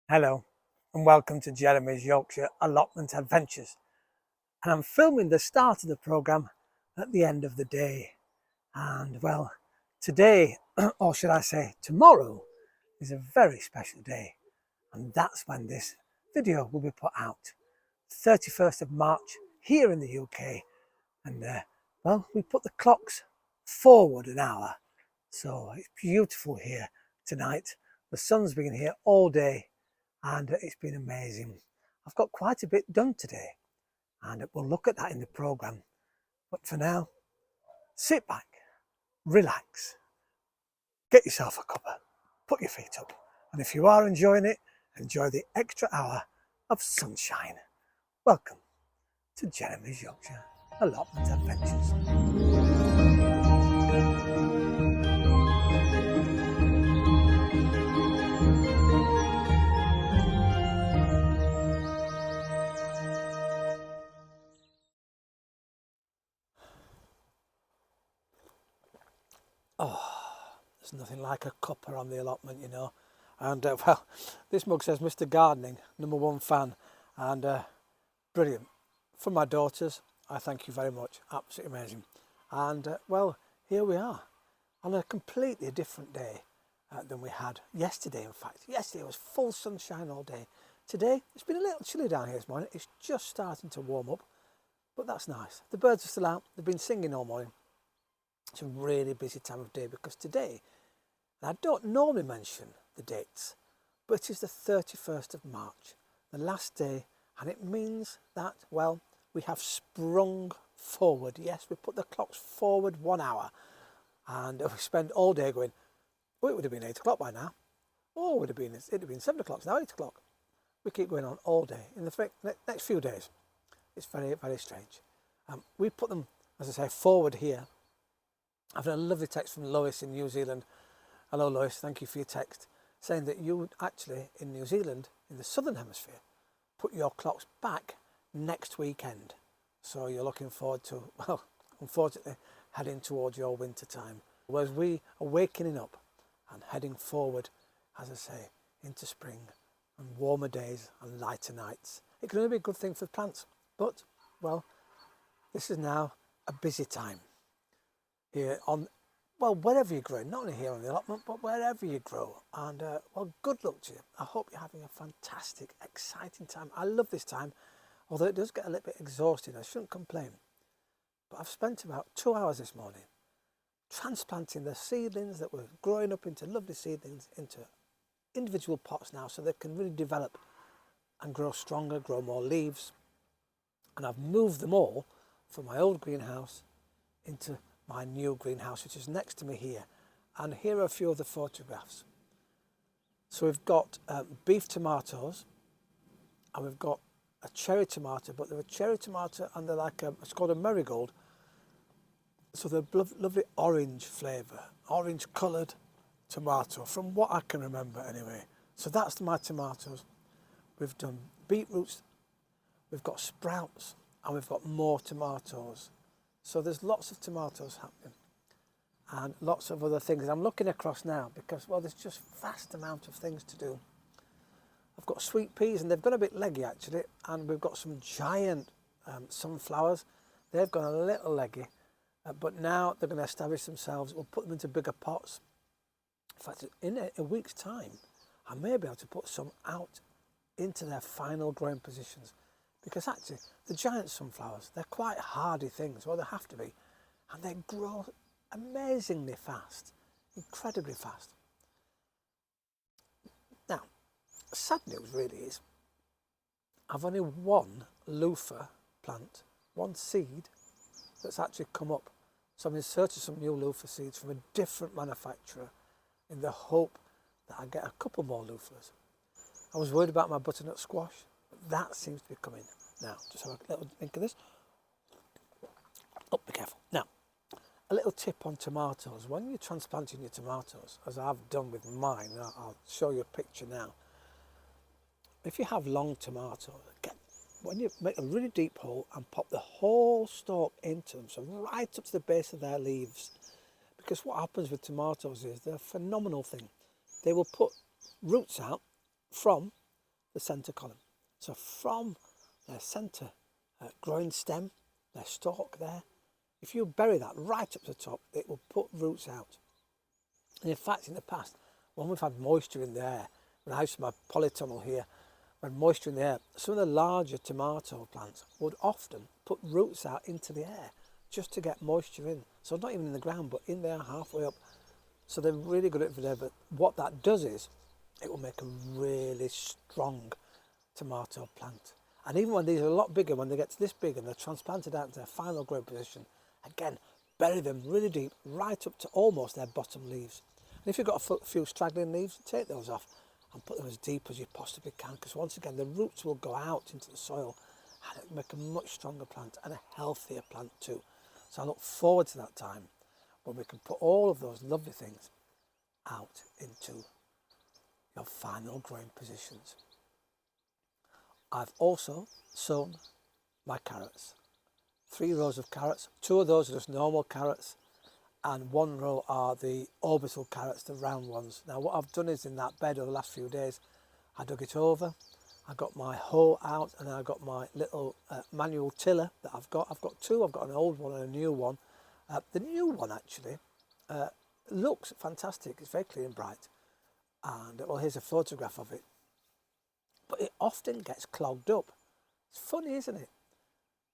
Hello and welcome to Jeremy's Yorkshire Allotment Adventures, and I'm filming the start of the programme at the end of the day. And well, today, or should I say tomorrow, is a very special day, and that's when this video will be put out, 31st of March here in the UK. And well, we put the clocks forward an hour, so it's beautiful here tonight. The sun's been here all day and it's been amazing. I've got quite a bit done today, and we'll look at that in the programme. But for now, sit back, relax, get yourself a cuppa, put your feet up, and if you are enjoying it, enjoy the extra hour of sunshine. Welcome to Jeremy's Yorkshire Allotment Adventures. There's nothing like a cuppa on the allotment, you know. And well, this mug says Mr. Gardening, #1 fan, and brilliant. For my daughters, I thank you very much. Absolutely amazing. And well, here we are on a completely different day than we had yesterday. In fact, yesterday was full sunshine all day. Today, it's been a little chilly down here this morning. It's just starting to warm up, but that's nice. The birds are still out. They've been singing all morning. It's a really busy time of day because today, and I don't normally mention the dates, but it is the 31st of March, the last day, and it means that, well, we have sprung forward. Yes, we put the clocks forward 1 hour, and we spend all day going, oh, it would have been 8 o'clock by now. Oh, it'd have been 7 o'clock, now 8 o'clock. We keep going on all day. In the next few days, it's very, very strange. We put them, as I say, forward here. I've had a lovely text from Lois in New Zealand. Hello Lois, thank you for your text, saying that you actually in New Zealand, in the southern hemisphere, put your clocks back next weekend. So you're looking forward to, well, unfortunately, heading towards your winter time. Whereas we are waking up and heading forward, as I say, into spring and warmer days and lighter nights. It can only be a good thing for the plants, but, well, this is now a busy time here on, well, wherever you grow, not only here on the allotment, but wherever you grow. And well, good luck to you. I hope you're having a fantastic, exciting time. I love this time, although it does get a little bit exhausting. I shouldn't complain. But I've spent about 2 hours this morning transplanting the seedlings that were growing up into lovely seedlings into individual pots now, so they can really develop and grow stronger, grow more leaves. And I've moved them all from my old greenhouse into my new greenhouse, which is next to me here. And here are a few of the photographs. So we've got beef tomatoes, and we've got a cherry tomato, but they're a cherry tomato and they're like it's called a marigold. So they're lovely orange flavour, orange coloured tomato, from what I can remember anyway. So that's my tomatoes. We've done beetroots, we've got sprouts, and we've got more tomatoes. So there's lots of tomatoes happening and lots of other things. I'm looking across now because, well, there's just vast amount of things to do. I've got sweet peas, and they've got a bit leggy actually, and we've got some giant sunflowers. They've got a little leggy, but now they're going to establish themselves. We'll put them into bigger pots. In fact, in a week's time, I may be able to put some out into their final growing positions. Because actually, the giant sunflowers, they're quite hardy things, well, they have to be, and they grow amazingly fast, incredibly fast. Now, sad news really is, I've only one loofah plant, one seed that's actually come up. So I'm in search of some new loofah seeds from a different manufacturer in the hope that I get a couple more loofahs. I was worried about my butternut squash. That seems to be coming now. Just have a little drink of this. Oh, be careful. Now, a little tip on tomatoes. When you're transplanting your tomatoes, as I've done with mine, I'll show you a picture now. If you have long tomatoes, when you make a really deep hole and pop the whole stalk into them, so right up to the base of their leaves, because what happens with tomatoes is they're a phenomenal thing. They will put roots out from the centre column. So from their centre growing stem, their stalk there, if you bury that right up to the top, it will put roots out. And in fact, in the past, when we've had moisture in the air, when I used my polytunnel here, when moisture in the air, some of the larger tomato plants would often put roots out into the air just to get moisture in. So not even in the ground, but in there halfway up. So they're really good at it there. But what that does is it will make a really strong tomato plant. And even when these are a lot bigger, when they get to this big and they're transplanted out to their final growing position, again, bury them really deep, right up to almost their bottom leaves. And if you've got a few straggling leaves, take those off and put them as deep as you possibly can, because once again, the roots will go out into the soil and it'll make a much stronger plant and a healthier plant too. So I look forward to that time when we can put all of those lovely things out into your final growing positions. I've also sown my carrots. 3 rows of carrots, 2 of those are just normal carrots, and 1 row are the orbital carrots, the round ones. Now what I've done is in that bed over the last few days, I dug it over, I got my hoe out, and then I got my little manual tiller that I've got. I've got 2, I've got an old one and a new one. The new one actually looks fantastic, it's very clean and bright, and well, here's a photograph of it. But it often gets clogged up. It's funny, isn't it?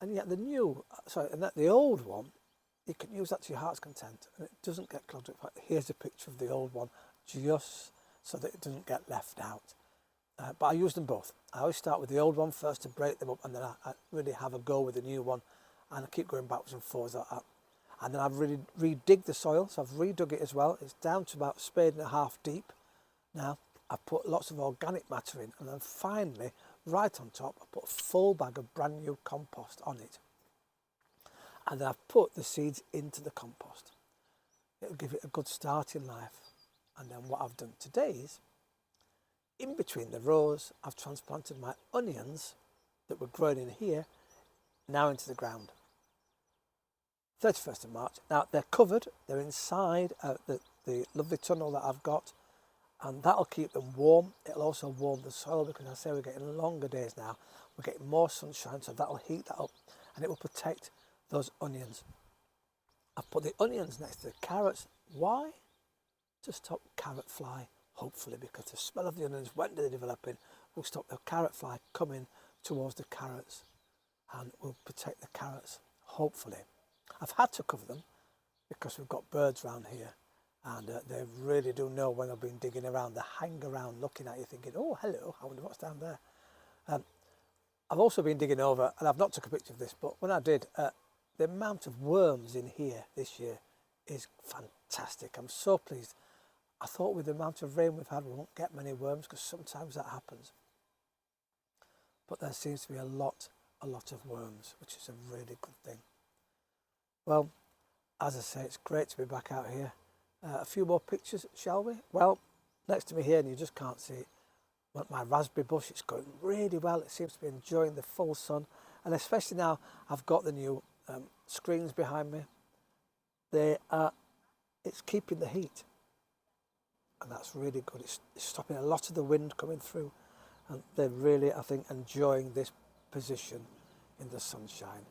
And yet the old one, you can use that to your heart's content and it doesn't get clogged up. Here's a picture of the old one, just so that it doesn't get left out. But I use them both. I always start with the old one first to break them up, and then I really have a go with the new one, and I keep going backwards and forwards like that. And then I've really re-digged the soil, so I've redug it as well. It's down to about 1.5 spades deep now. I put lots of organic matter in, and then finally, right on top, I put a full bag of brand new compost on it. And then I've put the seeds into the compost. It'll give it a good start in life. And then what I've done today is, in between the rows, I've transplanted my onions that were grown in here, now into the ground. 31st of March. Now they're covered, they're inside the lovely tunnel that I've got, and that'll keep them warm. It'll also warm the soil, because I say we're getting longer days now. We're getting more sunshine, so that'll heat that up, and it will protect those onions. I've put the onions next to the carrots. Why? To stop carrot fly, hopefully, because the smell of the onions, when they're developing, will stop the carrot fly coming towards the carrots, and will protect the carrots, hopefully. I've had to cover them because we've got birds around here, and they really do know when I've been digging around. They hang around looking at you thinking, oh hello, I wonder what's down there. I've also been digging over, and I've not took a picture of this, but when I did, the amount of worms in here this year is fantastic. I'm so pleased. I thought with the amount of rain we've had we won't get many worms, because sometimes that happens, but there seems to be a lot of worms, which is a really good thing. Well, as I say, it's great to be back out here. A few more pictures, shall we? Well, next to me here, and you just can't see it, but my raspberry bush, it's going really well. It seems to be enjoying the full sun, and especially now I've got the new screens behind me. It's keeping the heat, and that's really good. It's stopping a lot of the wind coming through, and they're really, I think, enjoying this position in the sunshine.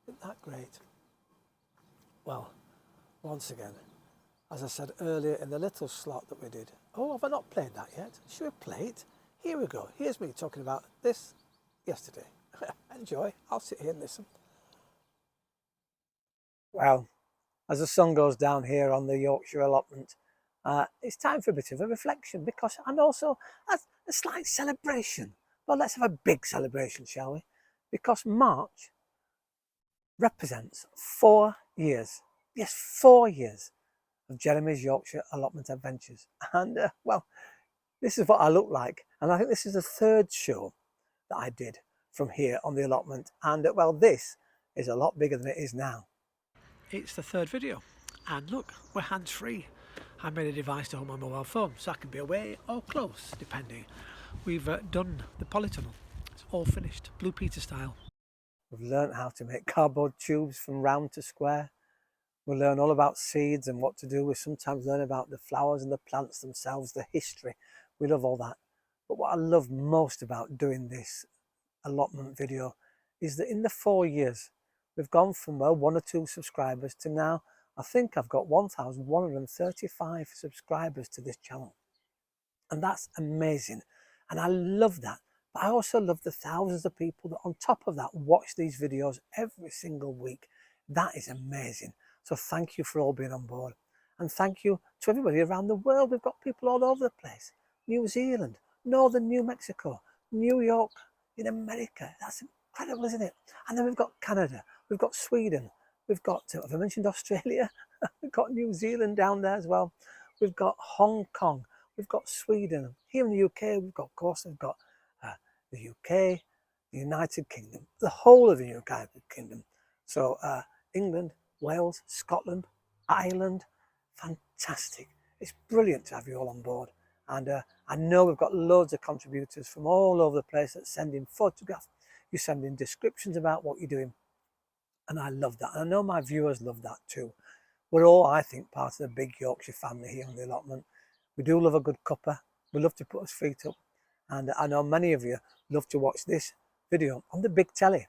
Isn't that great? Well, once again, as I said earlier in the little slot that we did, oh, have I not played that yet? Should we play it? Here we go. Here's me talking about this yesterday. Enjoy. I'll sit here and listen. Well, as the sun goes down here on the Yorkshire allotment, it's time for a bit of a reflection, and also a slight celebration. Well, let's have a big celebration, shall we? Because March represents 4 years. Yes, 4 years of Jeremy's Yorkshire allotment adventures. And well, this is what I look like. And I think this is the 3rd show that I did from here on the allotment. And well, this is a lot bigger than it is now. It's the 3rd video. And look, we're hands-free. I made a device to hold my mobile phone, so I can be away or close, depending. We've done the polytunnel. It's all finished, Blue Peter style. We've learned how to make cardboard tubes from round to square. We learn all about seeds and what to do. We sometimes learn about the flowers and the plants themselves, the history. We love all that. But what I love most about doing this allotment video is that in the 4 years we've gone from, well, 1 or 2 subscribers to now I think I've got 1,135 subscribers to this channel, and that's amazing, and I love that. But I also love the thousands of people that on top of that watch these videos every single week. That is amazing. So thank you for all being on board, and thank you to everybody around the world. We've got people all over the place: New Zealand, northern New Mexico, New York in America. That's incredible, isn't it? And then we've got Canada, we've got Sweden, we've got, have I mentioned Australia? We've got New Zealand down there as well. We've got Hong Kong, we've got Sweden. Here in the UK, we've got, of course, we've got the UK, the United Kingdom, the whole of the United Kingdom. So England, Wales, Scotland, Ireland, fantastic. It's brilliant to have you all on board. And I know we've got loads of contributors from all over the place that send in photographs, you send in descriptions about what you're doing. And I love that. And I know my viewers love that too. We're all, I think, part of the big Yorkshire family here on the allotment. We do love a good cuppa. We love to put our feet up. And I know many of you love to watch this video on the big telly.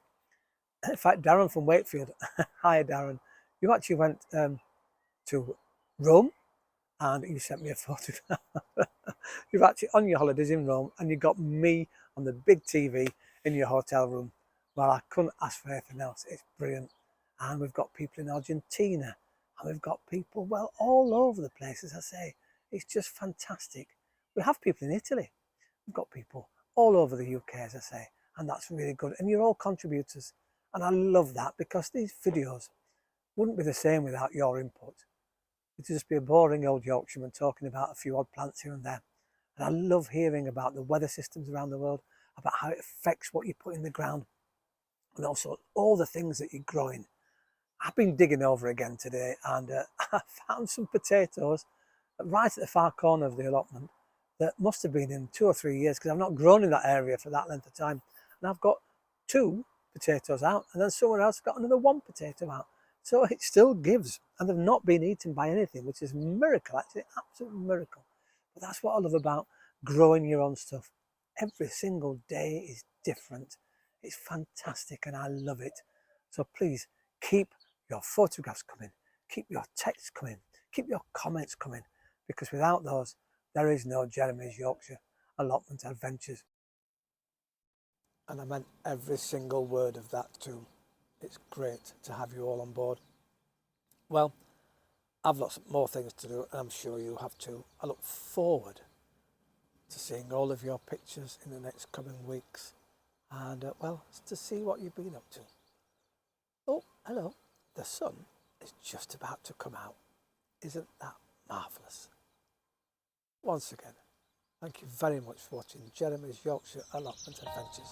In fact, Darren from Wakefield, hi Darren, you actually went to Rome and you sent me a photograph. You're actually on your holidays in Rome and you got me on the big TV in your hotel room. Well, I couldn't ask for anything else. It's brilliant. And we've got people in Argentina and we've got people, well, all over the place, as I say. It's just fantastic. We have people in Italy. We've got people all over the UK, as I say, and that's really good. And you're all contributors. And I love that because these videos wouldn't be the same without your input. It'd just be a boring old Yorkshireman talking about a few odd plants here and there. And I love hearing about the weather systems around the world, about how it affects what you put in the ground, and also all the things that you're growing. I've been digging over again today and I found some potatoes right at the far corner of the allotment that must have been in 2 or 3 years because I've not grown in that area for that length of time. And I've got 2 potatoes out and then someone else got another 1 potato out. So it still gives, and they've not been eaten by anything, which is a miracle, actually, absolute miracle. But that's what I love about growing your own stuff. Every single day is different. It's fantastic and I love it. So please keep your photographs coming, keep your texts coming, keep your comments coming, because without those, there is no Jeremy's Yorkshire Allotment Adventures. And I meant every single word of that too. It's great to have you all on board. Well, I've lots more things to do, and I'm sure you have too. I look forward to seeing all of your pictures in the next coming weeks, and well, to see what you've been up to. Oh, hello. The sun is just about to come out. Isn't that marvellous? Once again, thank you very much for watching Jeremy's Yorkshire Allotment Adventures.